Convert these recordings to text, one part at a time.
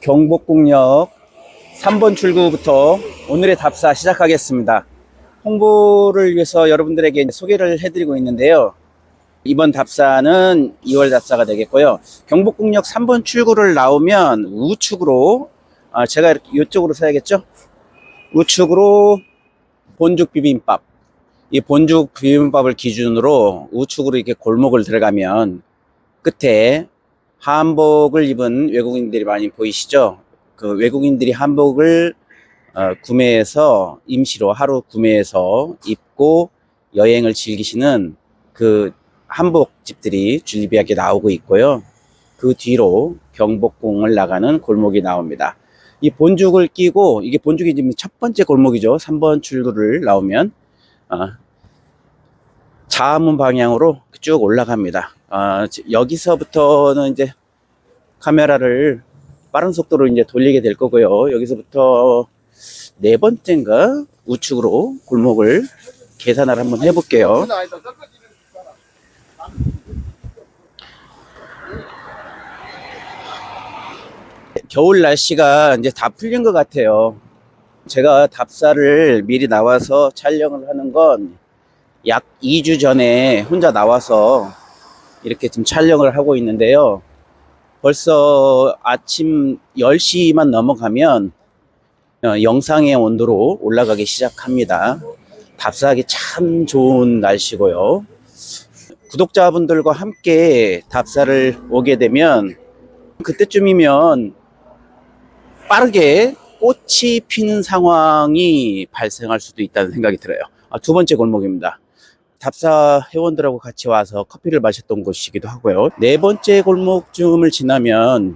경복궁역 3번 출구부터 오늘의 답사 시작하겠습니다. 홍보를 위해서 여러분들에게 소개를 해드리고 있는데요. 이번 답사는 2월 답사가 되겠고요. 경복궁역 3번 출구를 나오면 우측으로, 제가 이렇게 이쪽으로 서야겠죠? 우측으로 본죽 비빔밥. 이 본죽 비빔밥을 기준으로 우측으로 이렇게 골목을 들어가면 끝에 한복을 입은 외국인들이 많이 보이시죠? 그 외국인들이 한복을 구매해서 임시로 하루 구매해서 입고 여행을 즐기시는 그 한복집들이 줄리비하게 나오고 있고요. 그 뒤로 경복궁을 나가는 골목이 나옵니다. 이 본죽을 끼고, 이게 본죽이 지금 첫 번째 골목이죠. 3번 출구를 나오면 자문 방향으로 쭉 올라갑니다. 여기서부터는 이제 카메라를 빠른 속도로 이제 돌리게 될 거고요. 여기서부터 네 번째인가 우측으로 골목을 계산을 한번 해볼게요. 겨울 날씨가 이제 다 풀린 것 같아요. 제가 답사를 미리 나와서 촬영을 하는 건 약 2주 전에 혼자 나와서 이렇게 지금 촬영을 하고 있는데요. 벌써 아침 10시만 넘어가면 영상의 온도로 올라가기 시작합니다. 답사하기 참 좋은 날씨고요. 구독자분들과 함께 답사를 오게 되면 그때쯤이면 빠르게 꽃이 피는 상황이 발생할 수도 있다는 생각이 들어요. 두 번째 골목입니다. 답사 회원들하고 같이 와서 커피를 마셨던 곳이기도 하고요. 네 번째 골목쯤을 지나면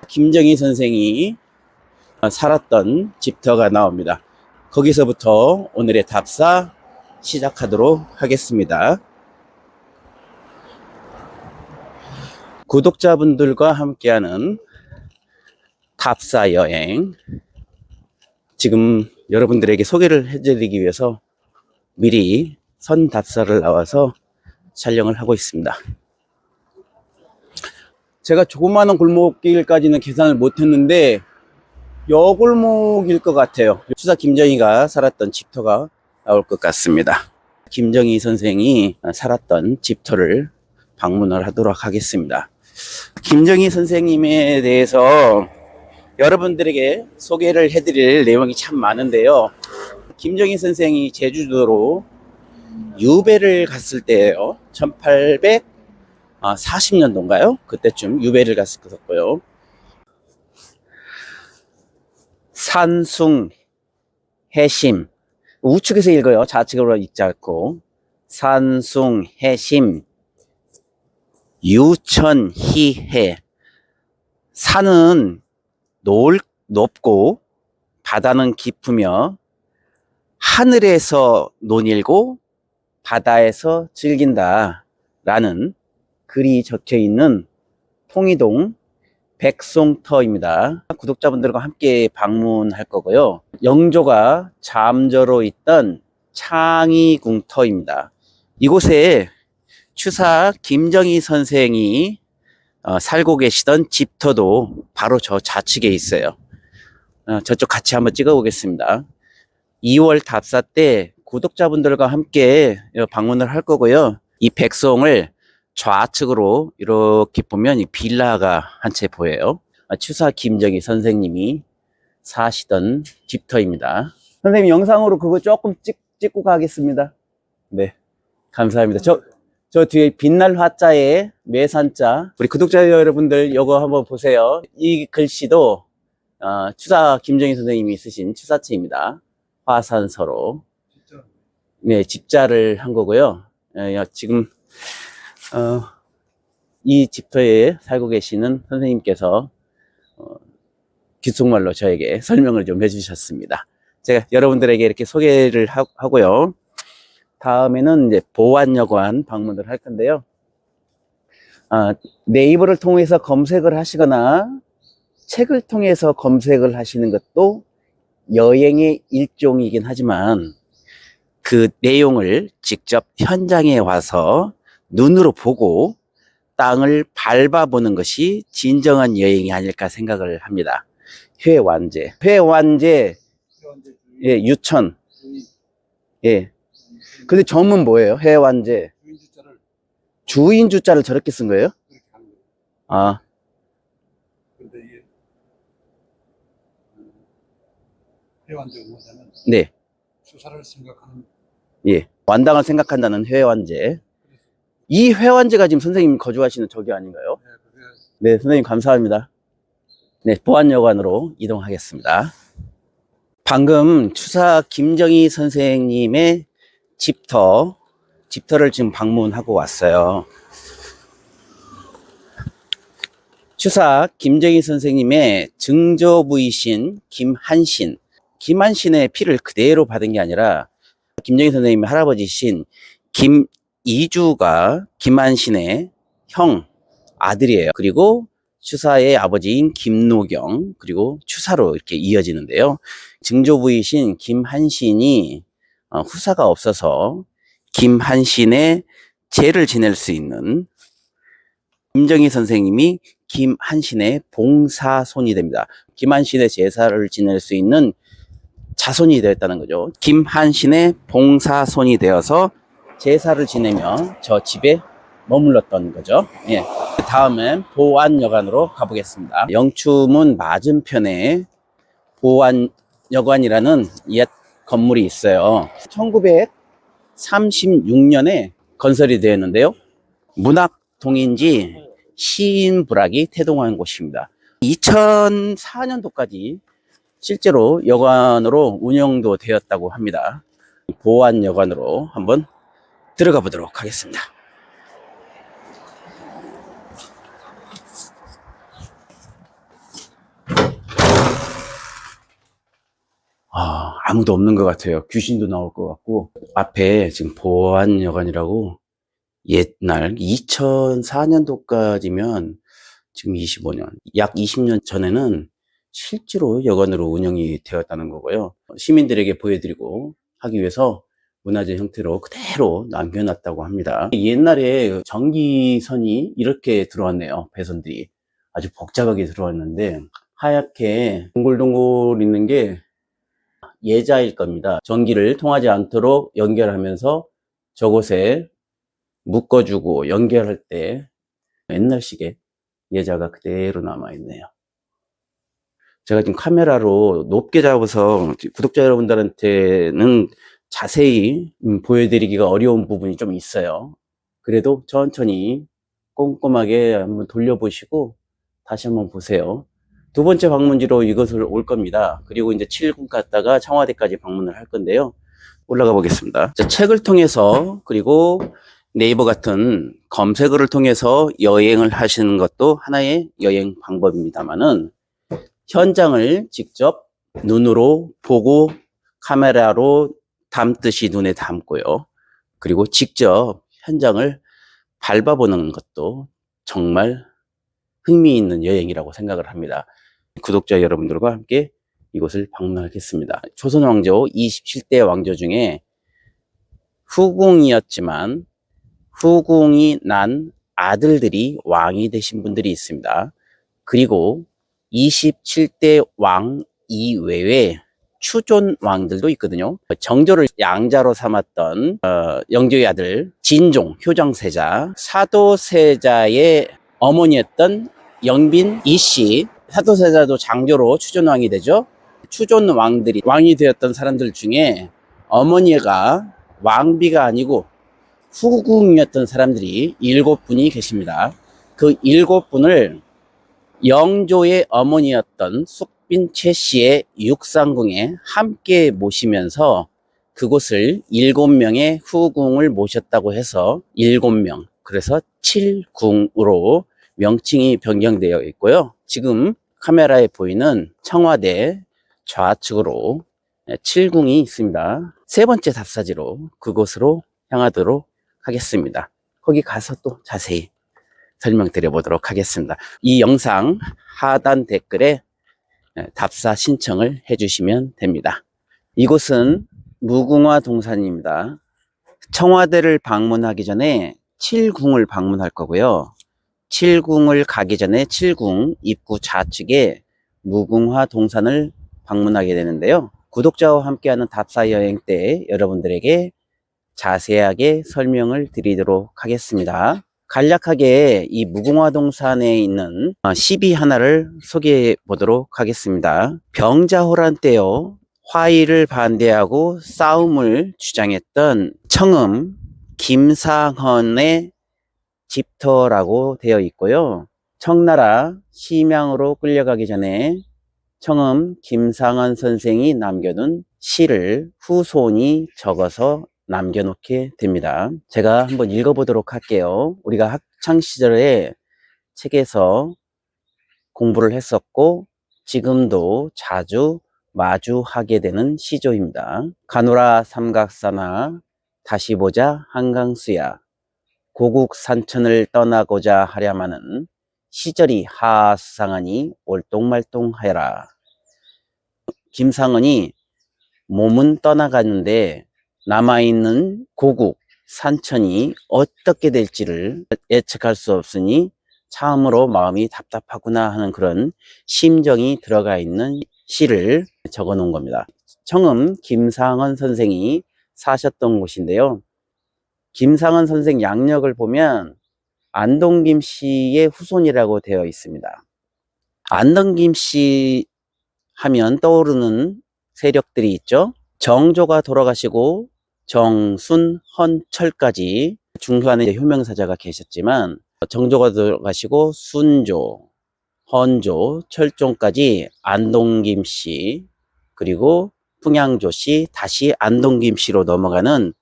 김정희 선생이 살았던 집터가 나옵니다. 거기서부터 오늘의 답사 시작하도록 하겠습니다. 구독자분들과 함께하는 답사 여행, 지금 여러분들에게 소개를 해드리기 위해서 미리 선 답사를 나와서 촬영을 하고 있습니다. 제가 조그마한 골목길까지는 계산을 못했는데 여 골목일 것 같아요. 추사 김정희가 살았던 집터가 나올 것 같습니다. 김정희 선생이 살았던 집터를 방문을 하도록 하겠습니다. 김정희 선생님에 대해서 여러분들에게 소개를 해드릴 내용이 참 많은데요. 김정희 선생이 제주도로 유배를 갔을 때예요. 1840년도인가요? 그때쯤 유배를 갔었고요. 산숭, 해심, 우측에서 읽어요. 좌측으로 읽지 않고. 산숭, 해심, 유천희해. 산은 높고 바다는 깊으며 하늘에서 논일고 바다에서 즐긴다 라는 글이 적혀 있는 통이동 백송터입니다. 구독자분들과 함께 방문할 거고요. 영조가 잠저로 있던 창의궁터입니다. 이곳에 추사 김정희 선생이 살고 계시던 집터도 바로 저 좌측에 있어요. 저쪽 같이 한번 찍어 보겠습니다. 2월 답사 때 구독자분들과 함께 방문을 할 거고요. 이 백송을 좌측으로 이렇게 보면 이 빌라가 한 채 보여요. 추사 김정희 선생님이 사시던 집터입니다. 선생님 영상으로 그거 조금 찍고 가겠습니다. 네, 감사합니다. 저 뒤에 빛날 화자에 매산자, 우리 구독자 여러분들 이거 한번 보세요. 이 글씨도 추사 김정희 선생님이 쓰신 추사체입니다. 화산서로. 네, 집자를 한 거고요. 지금 이 집터에 살고 계시는 선생님께서 귓속말로 저에게 설명을 좀 해주셨습니다. 제가 여러분들에게 이렇게 소개를 하고요. 다음에는 이제 보안여관 방문을 할 건데요. 네이버를 통해서 검색을 하시거나 책을 통해서 검색을 하시는 것도 여행의 일종이긴 하지만 그 내용을 직접 현장에 와서 눈으로 보고 땅을 밟아보는 것이 진정한 여행이 아닐까 생각을 합니다. 회완제. 회완제, 예, 유천. 예. 근데 점은 뭐예요? 회완제. 주인 주자를 저렇게 쓴 거예요? 아, 근데 이게 회원제가 뭐냐면 네. 수사를 생각하는. 예. 완당을 생각한다는 회완제. 이 회완제가 지금 선생님 거주하시는 저기 아닌가요? 네, 선생님 감사합니다. 네, 보안여관으로 이동하겠습니다. 방금 추사 김정희 선생님의 집터를 지금 방문하고 왔어요. 추사 김정희 선생님의 증조부이신 김한신의 피를 그대로 받은 게 아니라 김정희 선생님의 할아버지신 김이주가 김한신의 아들이에요. 그리고 추사의 아버지인 김노경, 그리고 추사로 이렇게 이어지는데요. 증조부이신 김한신이 후사가 없어서 김한신의 제를 지낼 수 있는 김정희 선생님이 김한신의 봉사손이 됩니다. 김한신의 제사를 지낼 수 있는 자손이 되었다는 거죠. 김한신의 봉사손이 되어서 제사를 지내며 저 집에 머물렀던 거죠. 예. 다음엔 보안여관으로 가보겠습니다. 영추문 맞은편에 보안여관이라는 옛 건물이 있어요. 1936년에 건설이 되었는데요. 문학동인지 시인부락이 태동한 곳입니다. 2004년도까지 실제로 여관으로 운영도 되었다고 합니다. 보안여관으로 한번 들어가 보도록 하겠습니다. 아무도 없는 것 같아요. 귀신도 나올 것 같고. 앞에 지금 보안여관이라고 옛날 2004년도까지면 지금 25년, 약 20년 전에는 실제로 여관으로 운영이 되었다는 거고요. 시민들에게 보여드리고 하기 위해서 문화재 형태로 그대로 남겨놨다고 합니다. 옛날에 전기선이 이렇게 들어왔네요. 배선들이 아주 복잡하게 들어왔는데 하얗게 동글동글 있는 게 예자일 겁니다. 전기를 통하지 않도록 연결하면서 저곳에 묶어주고 연결할 때 옛날식의 예자가 그대로 남아있네요. 제가 지금 카메라로 높게 잡아서 구독자 여러분들한테는 자세히 보여드리기가 어려운 부분이 좀 있어요. 그래도 천천히 꼼꼼하게 한번 돌려보시고 다시 한번 보세요. 두 번째 방문지로 이것을 올 겁니다. 그리고 이제 7군 갔다가 청와대까지 방문을 할 건데요. 올라가 보겠습니다. 책을 통해서 그리고 네이버 같은 검색어를 통해서 여행을 하시는 것도 하나의 여행 방법입니다만은 현장을 직접 눈으로 보고 카메라로 담듯이 눈에 담고요. 그리고 직접 현장을 밟아보는 것도 정말 흥미있는 여행이라고 생각을 합니다. 구독자 여러분들과 함께 이곳을 방문하겠습니다. 조선 왕조 27대 왕조 중에 후궁이었지만 후궁이 난 아들들이 왕이 되신 분들이 있습니다. 그리고 27대 왕 이외에 추존 왕들도 있거든요. 정조를 양자로 삼았던 영조의 아들 진종 효정세자, 사도세자의 어머니였던 영빈 이씨, 사도세자도 장조로 추존왕이 되죠. 추존 왕들이 왕이 되었던 사람들 중에 어머니가 왕비가 아니고 후궁이었던 사람들이 7분이 계십니다. 그 7분을 영조의 어머니였던 숙빈 최씨의 육상궁에 함께 모시면서 그곳을 7명의 후궁을 모셨다고 해서 7명, 그래서 7궁으로 명칭이 변경되어 있고요. 지금 카메라에 보이는 청와대 좌측으로 7궁이 있습니다. 세 번째 답사지로 그곳으로 향하도록 하겠습니다. 거기 가서 또 자세히 설명드려 보도록 하겠습니다. 이 영상 하단 댓글에 답사 신청을 해주시면 됩니다. 이곳은 무궁화 동산입니다. 청와대를 방문하기 전에 7궁을 방문할 거고요. 칠궁을 가기 전에 칠궁 입구 좌측에 무궁화 동산을 방문하게 되는데요. 구독자와 함께하는 답사 여행 때 여러분들에게 자세하게 설명을 드리도록 하겠습니다. 간략하게 이 무궁화 동산에 있는 시비 하나를 소개해 보도록 하겠습니다. 병자호란 때요, 화의를 반대하고 싸움을 주장했던 청음 김상헌의 집터라고 되어 있고요. 청나라 심양으로 끌려가기 전에 청음 김상헌 선생이 남겨둔 시를 후손이 적어서 남겨놓게 됩니다. 제가 한번 읽어보도록 할게요. 우리가 학창 시절에 책에서 공부를 했었고 지금도 자주 마주하게 되는 시조입니다. 가노라 삼각사나 다시 보자 한강수야, 고국 산천을 떠나고자 하랴마는 시절이 하수상하니 올똥말똥하여라. 김상헌이 몸은 떠나가는데 남아있는 고국 산천이 어떻게 될지를 예측할 수 없으니 참으로 마음이 답답하구나 하는 그런 심정이 들어가 있는 시를 적어 놓은 겁니다. 청음 김상헌 선생이 사셨던 곳인데요. 김상헌 선생 양력을 보면 안동김 씨의 후손이라고 되어 있습니다. 안동김 씨 하면 떠오르는 세력들이 있죠. 정조가 돌아가시고 정순, 헌철까지 중간에 효명사자가 계셨지만 정조가 돌아가시고 순조, 헌조, 철종까지 안동김 씨, 그리고 풍양조 씨, 다시 안동김 씨로 넘어가는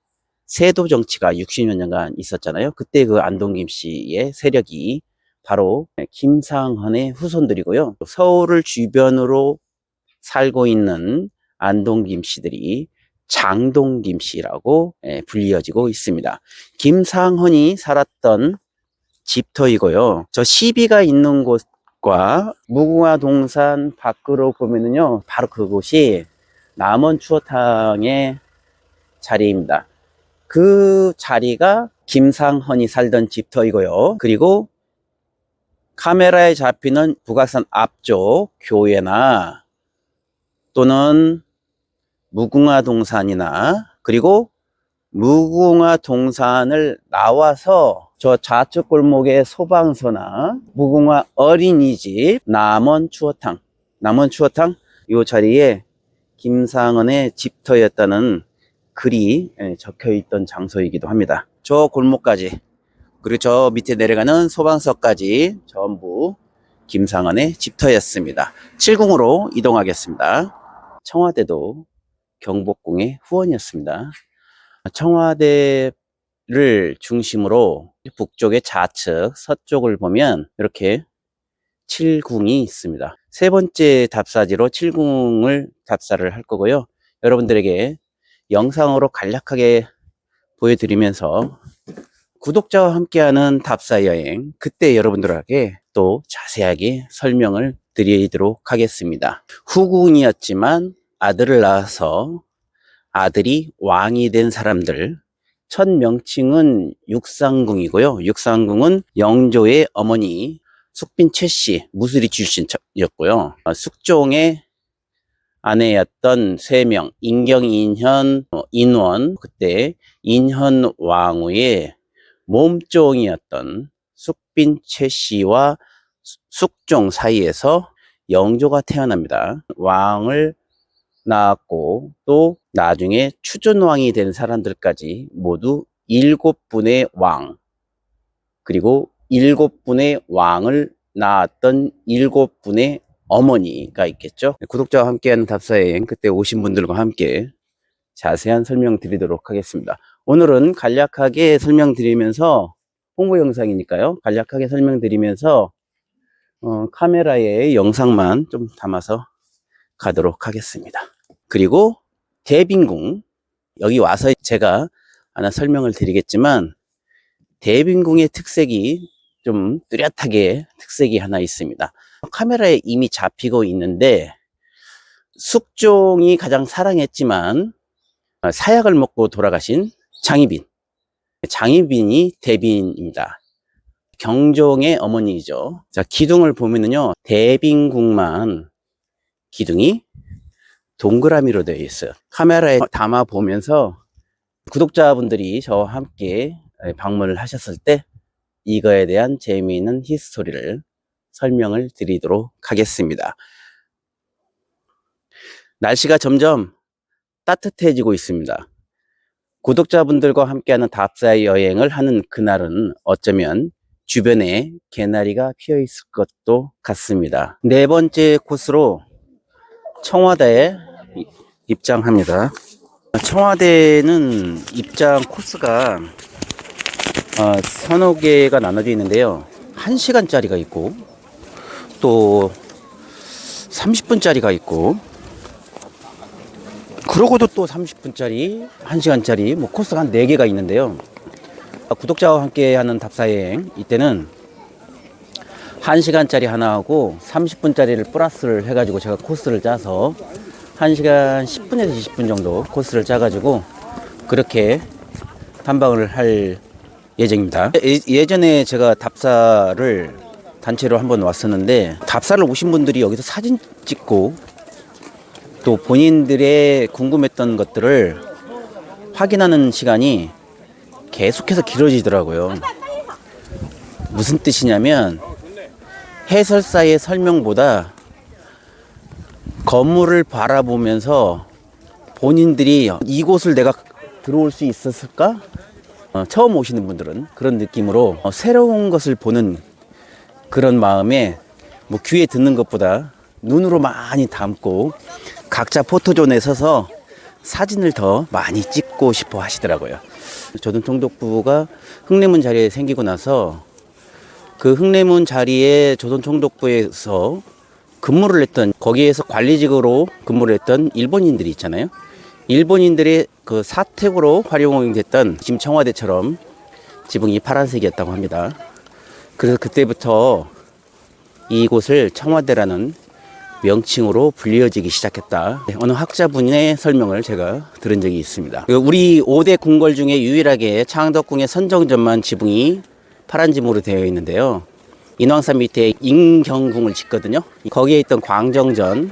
세도 정치가 60여 년간 있었잖아요. 그때 그 안동김 씨의 세력이 바로 김상헌의 후손들이고요. 서울을 주변으로 살고 있는 안동김 씨들이 장동김 씨라고 불리어지고 있습니다. 김상헌이 살았던 집터이고요. 저 시비가 있는 곳과 무궁화 동산 밖으로 보면은요, 바로 그곳이 남원 추어탕의 자리입니다. 그 자리가 김상헌이 살던 집터이고요. 그리고 카메라에 잡히는 북악산 앞쪽 교회나 또는 무궁화 동산이나, 그리고 무궁화 동산을 나와서 저 좌측 골목의 소방서나 무궁화 어린이집, 남원 추어탕 이 자리에 김상헌의 집터였다는 글이 적혀 있던 장소이기도 합니다. 저 골목까지, 그리고 저 밑에 내려가는 소방서까지 전부 김상헌의 집터였습니다. 7궁으로 이동하겠습니다. 청와대도 경복궁의 후원이었습니다. 청와대를 중심으로 북쪽의 좌측, 서쪽을 보면 이렇게 7궁이 있습니다. 세 번째 답사지로 7궁을 답사를 할 거고요. 여러분들에게 영상으로 간략하게 보여드리면서 구독자와 함께하는 답사 여행, 그때 여러분들에게 또 자세하게 설명을 드리도록 하겠습니다. 후궁이었지만 아들을 낳아서 아들이 왕이 된 사람들, 첫 명칭은 육상궁이고요. 육상궁은 영조의 어머니 숙빈 최씨, 무술이 출신이었고요. 숙종의 아내였던 3명, 인경, 인현, 인원, 그때 인현 왕후의 몸종이었던 숙빈 최씨와 숙종 사이에서 영조가 태어납니다. 왕을 낳았고 또 나중에 추존왕이 된 사람들까지 모두 7분의 왕, 그리고 7분의 왕을 낳았던 7분의 어머니가 있겠죠. 구독자와 함께하는 답사여행, 그때 오신 분들과 함께 자세한 설명 드리도록 하겠습니다. 오늘은 간략하게 설명드리면서, 홍보 영상이니까요, 간략하게 설명드리면서 카메라에 영상만 좀 담아서 가도록 하겠습니다. 그리고 대빈궁, 여기 와서 제가 하나 설명을 드리겠지만 대빈궁의 특색이 좀 뚜렷하게 특색이 하나 있습니다. 카메라에 이미 잡히고 있는데 숙종이 가장 사랑했지만 사약을 먹고 돌아가신 장희빈이 대빈입니다. 경종의 어머니이죠. 자, 기둥을 보면은요, 대빈국만 기둥이 동그라미로 되어 있어요. 카메라에 담아 보면서 구독자분들이 저와 함께 방문을 하셨을 때 이거에 대한 재미있는 히스토리를 설명을 드리도록 하겠습니다. 날씨가 점점 따뜻해지고 있습니다. 구독자분들과 함께하는 답사 여행을 하는 그날은 어쩌면 주변에 개나리가 피어 있을 것도 같습니다. 네 번째 코스로 청와대에 입장합니다. 청와대는 입장 코스가 서너 개가 나눠져 있는데요. 1시간짜리가 있고 또 30분짜리가 있고 그러고도 또 30분짜리, 1시간짜리 뭐 코스가 한 4개가 있는데요. 구독자와 함께 하는 답사여행 이때는 1시간짜리 하나하고 30분짜리를 플러스를 해가지고 제가 코스를 짜서 1시간 10분에서 20분 정도 코스를 짜가지고 그렇게 탐방을 할 예정입니다. 예전에 제가 답사를 단체로 한번 왔었는데 답사를 오신 분들이 여기서 사진 찍고 또 본인들의 궁금했던 것들을 확인하는 시간이 계속해서 길어지더라고요. 무슨 뜻이냐면 해설사의 설명보다 건물을 바라보면서 본인들이 이곳을 내가 들어올 수 있었을까? 처음 오시는 분들은 그런 느낌으로 새로운 것을 보는 그런 마음에 뭐 귀에 듣는 것보다 눈으로 많이 담고 각자 포토존에 서서 사진을 더 많이 찍고 싶어 하시더라고요. 조선총독부가 흥례문 자리에 생기고 나서 그 흥례문 자리에 조선총독부에서 근무를 했던, 거기에서 관리직으로 근무를 했던 일본인들이 있잖아요. 일본인들의 그 사택으로 활용됐던 지금 청와대처럼 지붕이 파란색이었다고 합니다. 그래서 그때부터 이곳을 청와대라는 명칭으로 불리어지기 시작했다. 어느 학자분의 설명을 제가 들은 적이 있습니다. 우리 5대 궁궐 중에 유일하게 창덕궁의 선정전만 지붕이 파란 지붕으로 되어 있는데요. 인왕산 밑에 인경궁을 짓거든요. 거기에 있던 광정전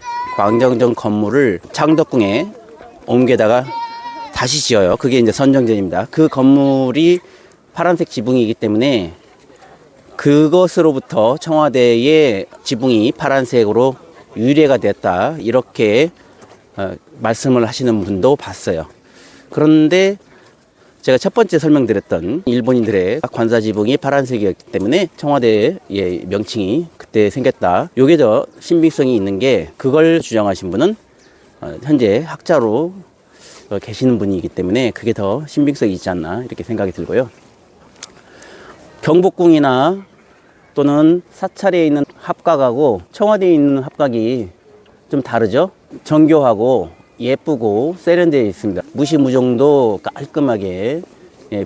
건물을 창덕궁에 옮겨다가 다시 지어요. 그게 이제 선정전입니다. 그 건물이 파란색 지붕이기 때문에 그것으로부터 청와대의 지붕이 파란색으로 유래가 됐다, 이렇게 말씀을 하시는 분도 봤어요. 그런데 제가 첫 번째 설명드렸던 일본인들의 관사 지붕이 파란색이었기 때문에 청와대의 명칭이 그때 생겼다. 요게 더 신빙성이 있는 게, 그걸 주장하신 분은 현재 학자로 계시는 분이기 때문에 그게 더 신빙성이 있지 않나 이렇게 생각이 들고요. 경복궁이나 또는 사찰에 있는 합각하고 청와대에 있는 합각이 좀 다르죠. 정교하고 예쁘고 세련되어 있습니다. 무시무정도 깔끔하게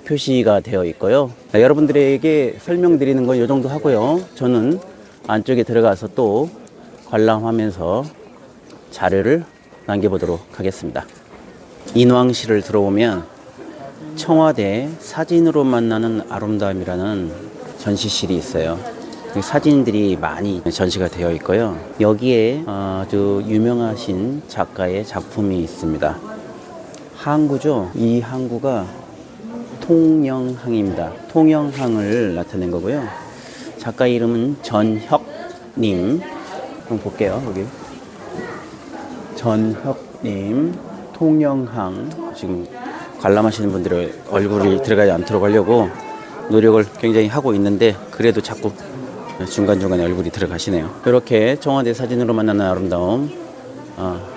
표시가 되어 있고요. 여러분들에게 설명드리는 건 이 정도 하고요. 저는 안쪽에 들어가서 또 관람하면서 자료를 남겨보도록 하겠습니다. 인왕실을 들어오면 청와대 사진으로 만나는 아름다움이라는 전시실이 있어요. 사진들이 많이 전시가 되어 있고요. 여기에 아주 유명하신 작가의 작품이 있습니다. 항구죠. 이 항구가 통영항입니다. 통영항을 나타낸 거고요. 작가 이름은 전혁님. 한번 볼게요. 여기 전혁님, 통영항. 지금 관람하시는 분들의 얼굴이 들어가지 않도록 하려고 노력을 굉장히 하고 있는데 그래도 자꾸 중간중간에 얼굴이 들어가시네요. 이렇게 청와대 사진으로 만나는 아름다움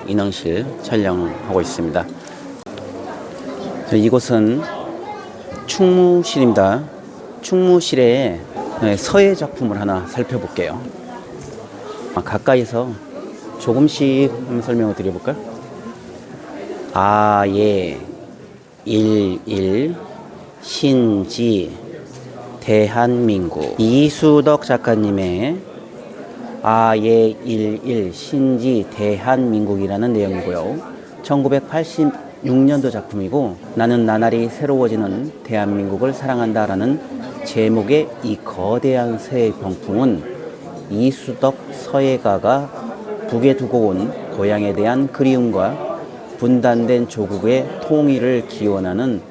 인왕실 촬영하고 있습니다. 이곳은 충무실입니다. 충무실의 서예 작품을 하나 살펴볼게요. 가까이서 조금씩 한번 설명을 드려볼까요? 아예 일일 신지 대한민국, 이수덕 작가님의 아예 일일 신지 대한민국이라는 내용이고요. 1986년도 작품이고, 나는 나날이 새로워지는 대한민국을 사랑한다라는 제목의 이 거대한 새의 병풍은 이수덕 서예가가 북에 두고 온 고향에 대한 그리움과 분단된 조국의 통일을 기원하는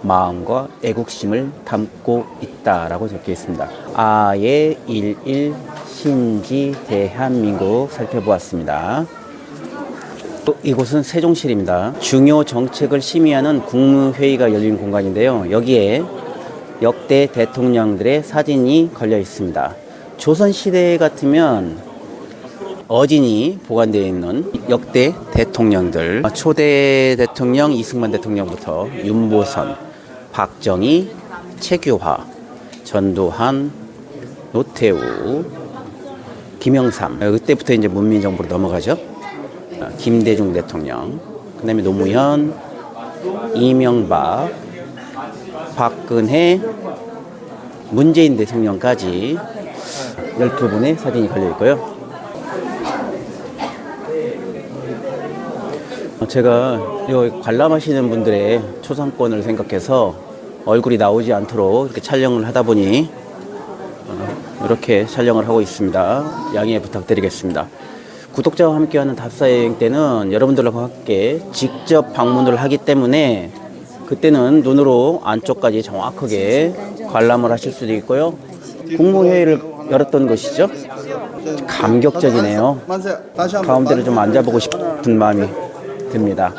마음과 애국심을 담고 있다라고 적혀 있습니다. 아예 11 신지 대한민국 살펴보았습니다. 이곳은 세종실입니다. 중요 정책을 심의하는 국무회의가 열린 공간인데요. 여기에 역대 대통령들의 사진이 걸려 있습니다. 조선시대 같으면 어진이 보관되어 있는 역대 대통령들, 초대 대통령 이승만 대통령부터 윤보선, 박정희, 최규하, 전두환, 노태우, 김영삼, 그때부터 이제 문민정부로 넘어가죠. 김대중 대통령, 그 다음에 노무현, 이명박, 박근혜, 문재인 대통령까지 12분의 사진이 걸려 있고요. 제가 이 관람하시는 분들의 초상권을 생각해서 얼굴이 나오지 않도록 이렇게 촬영을 하다 보니 이렇게 촬영을 하고 있습니다. 양해 부탁드리겠습니다. 구독자와 함께하는 답사여행 때는 여러분들과 함께 직접 방문을 하기 때문에 그때는 눈으로 안쪽까지 정확하게 관람을 하실 수도 있고요. 국무회의를 열었던 것이죠. 감격적이네요. 가운데로 좀 앉아보고 싶은 마음이 듭니다.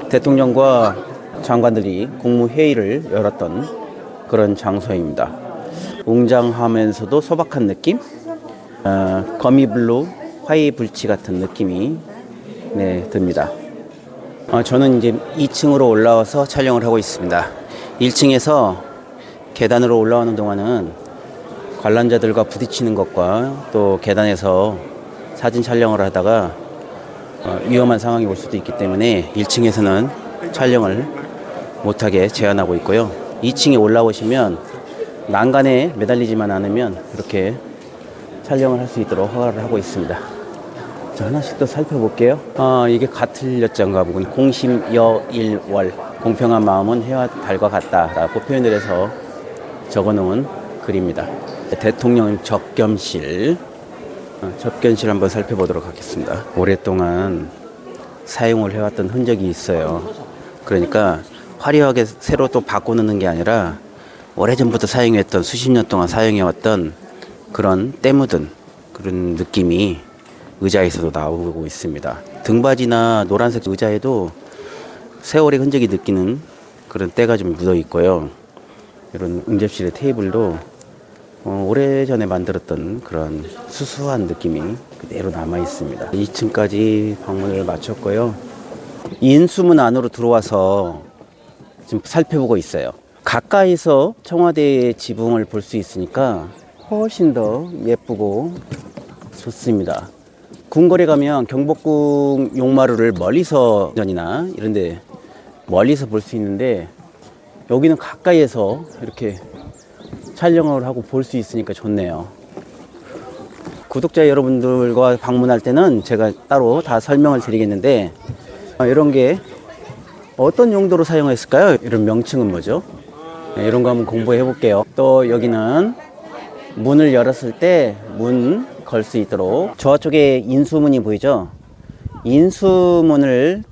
대통령과 장관들이 국무회의를 열었던 그런 장소입니다. 웅장하면서도 소박한 느낌? 거미블루 화이불치 같은 느낌이 듭니다. 저는 이제 2층으로 올라와서 촬영을 하고 있습니다. 1층에서 계단으로 올라오는 동안은 관람자들과 부딪히는 것과 또 계단에서 사진 촬영을 하다가 위험한 상황이 올 수도 있기 때문에 1층에서는 촬영을 못하게 제한하고 있고요. 2층에 올라오시면 난간에 매달리지만 않으면 이렇게 촬영을 할 수 있도록 허가를 하고 있습니다. 자, 하나씩 또 살펴볼게요. 이게 가틀렸장가 보군. 공심여일월, 공평한 마음은 해와 달과 같다라고 표현을 해서 적어놓은 글입니다. 대통령 접견실, 접견실 한번 살펴보도록 하겠습니다. 오랫동안 사용을 해왔던 흔적이 있어요. 그러니까 화려하게 새로 또 바꿔놓는 게 아니라 오래전부터 사용했던, 수십 년 동안 사용해왔던 그런 때 묻은 그런 느낌이 의자에서도 나오고 있습니다. 등받이나 노란색 의자에도 세월의 흔적이 느끼는 그런 때가 좀 묻어 있고요. 이런 응접실의 테이블도 오래전에 만들었던 그런 수수한 느낌이 그대로 남아 있습니다. 2층까지 방문을 마쳤고요. 인수문 안으로 들어와서 지금 살펴보고 있어요. 가까이서 청와대의 지붕을 볼 수 있으니까 훨씬 더 예쁘고 좋습니다. 궁궐에 가면 경복궁 용마루를 멀리서 전이나 이런데 멀리서 볼 수 있는데 여기는 가까이에서 이렇게 촬영을 하고 볼 수 있으니까 좋네요. 구독자 여러분들과 방문할 때는 제가 따로 다 설명을 드리겠는데 이런 게 어떤 용도로 사용했을까요? 이런 명칭은 뭐죠? 이런 거 한번 공부해 볼게요. 또 여기는 문을 열었을 때 문 걸 수 있도록 저쪽에 인수문이 보이죠? 인수문을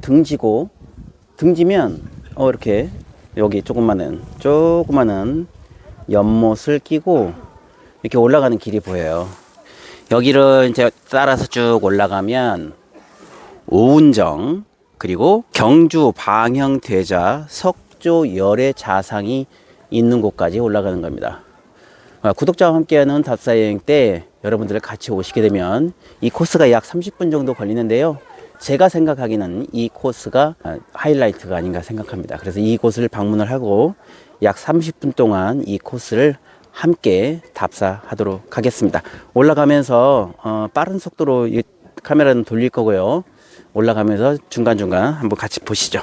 등지면 이렇게 여기 조그마한 연못을 끼고 이렇게 올라가는 길이 보여요. 여기를 이제 따라서 쭉 올라가면 오은정 그리고 경주 방형대자 석조 열애 자상이 있는 곳까지 올라가는 겁니다. 구독자와 함께하는 답사여행 때 여러분들 같이 오시게 되면 이 코스가 약 30분 정도 걸리는데요. 제가 생각하기는 이 코스가 하이라이트가 아닌가 생각합니다. 그래서 이곳을 방문을 하고 약 30분 동안 이 코스를 함께 답사하도록 하겠습니다. 올라가면서 빠른 속도로 이 카메라는 돌릴 거고요. 올라가면서 중간중간 한번 같이 보시죠.